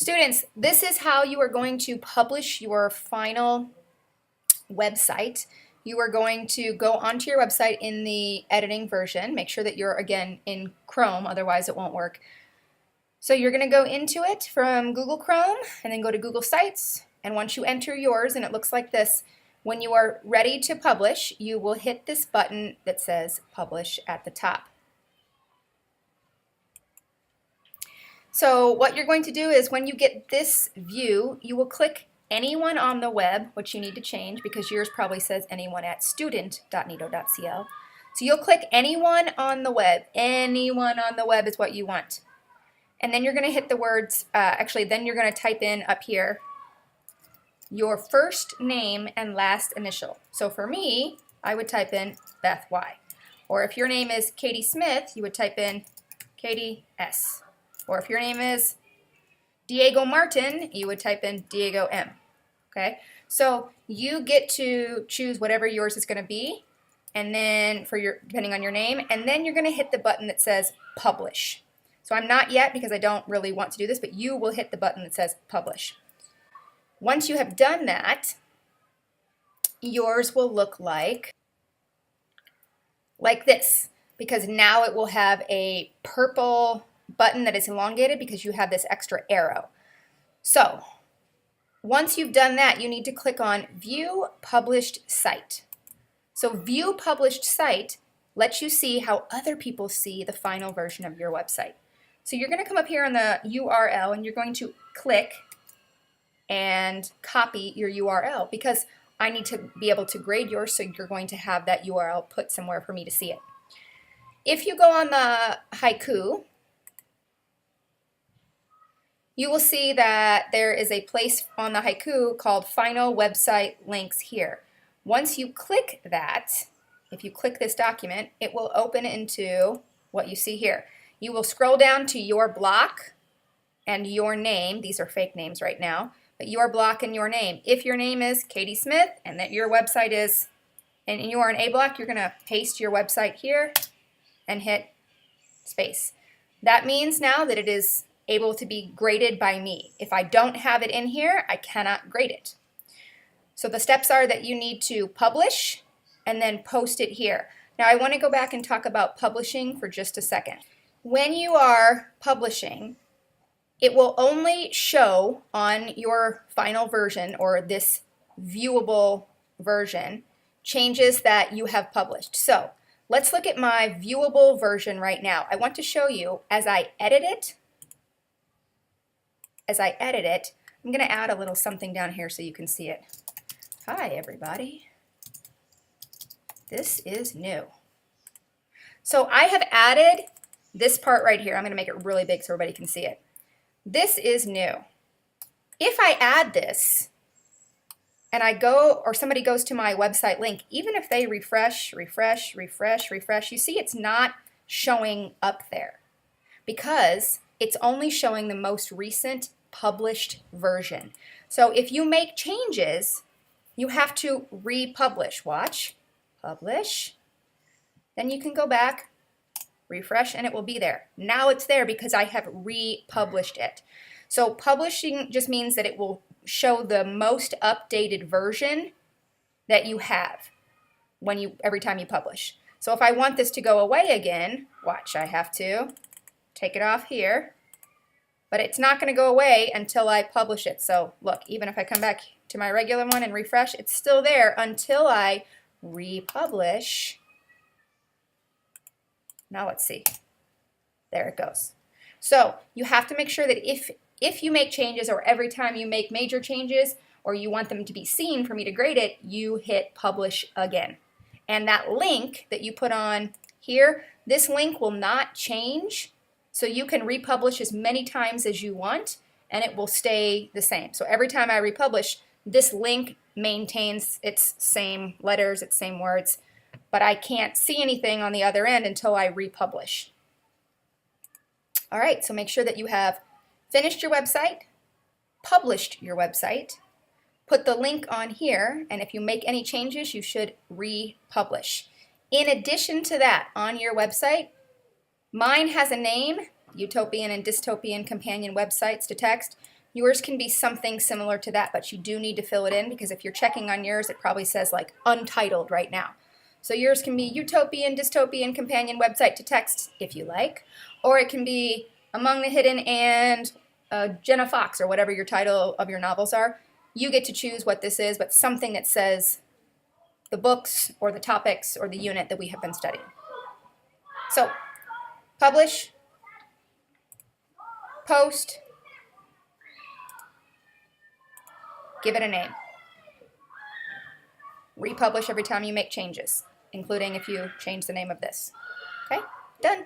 Students, this is how you are going to publish your final website. You are going to go onto your website in the editing version. Make sure that you're, again, in Chrome, otherwise it won't work. So you're going to go into it from Google Chrome and then go to Google Sites. And once you enter yours and it looks like this, when you are ready to publish, you will hit this button that says Publish at the top. So what you're going to do is when you get this view, you will click anyone on the web, which you need to change because yours probably says anyone at student.nido.cl. So you'll click anyone on the web. Anyone on the web is what you want. And then you're going to hit the words, then you're going to type in up here your first name and last initial. So for me, I would type in Beth Y. Or if your name is Katie Smith, you would type in Katie S. Or if your name is Diego Martin, you would type in Diego M. Okay? So you get to choose whatever yours is going to be, and then depending on your name, and then you're going to hit the button that says Publish. So I'm not yet because I don't really want to do this, but you will hit the button that says Publish. Once you have done that, yours will look like this, because now it will have a purple button that is elongated because you have this extra arrow. So once you've done that, you need to click on View Published Site. So View Published Site lets you see how other people see the final version of your website. So you're going to come up here on the URL and you're going to click and copy your URL because I need to be able to grade yours, so you're going to have that URL put somewhere for me to see it. If you go on the Haiku, you will see that there is a place on the Haiku called Final Website Links here. Once you click that, if you click this document, it will open into what you see here. You will scroll down to your block and your name. These are fake names right now, but your block and your name. If your name is Katie Smith and that your website is, and you are an A block, you're going to paste your website here and hit space. That means now that it is able to be graded by me. If I don't have it in here, I cannot grade it. So the steps are that you need to publish and then post it here. Now I want to go back and talk about publishing for just a second. When you are publishing, it will only show on your final version or this viewable version changes that you have published. So let's look at my viewable version right now. I want to show you as I edit it. I'm going to add a little something down here so you can see it. Hi, everybody. This is new. So I have added this part right here. I'm going to make it really big so everybody can see it. This is new. If I add this and I go, or somebody goes to my website link, even if they refresh, you see it's not showing up there because it's only showing the most recent published version. So if you make changes, you have to republish. Watch, publish. Then you can go back, refresh, and it will be there. Now it's there because I have republished it. So publishing just means that it will show the most updated version that you have every time you publish. So if I want this to go away again, watch, I have to take it off here. But it's not going to go away until I publish it. So look, even if I come back to my regular one and refresh, it's still there until I republish. Now let's see. There it goes. So you have to make sure that if you make changes or every time you make major changes or you want them to be seen for me to grade it, you hit publish again. And that link that you put on here, this link will not change. So you can republish as many times as you want and it will stay the same. So every time I republish, this link maintains its same letters, its same words, but I can't see anything on the other end until I republish. All right, so make sure that you have finished your website, published your website, put the link on here, and if you make any changes, you should republish. In addition to that, on your website, mine has a name, Utopian and Dystopian Companion Websites to Text. Yours can be something similar to that, but you do need to fill it in because if you're checking on yours, it probably says like untitled right now. So yours can be utopian, dystopian, companion website to text if you like, or it can be Among the Hidden and Jenna Fox or whatever your title of your novels are. You get to choose what this is, but something that says the books or the topics or the unit that we have been studying. So publish, post, give it a name. Republish every time you make changes, including if you change the name of this. Okay, done.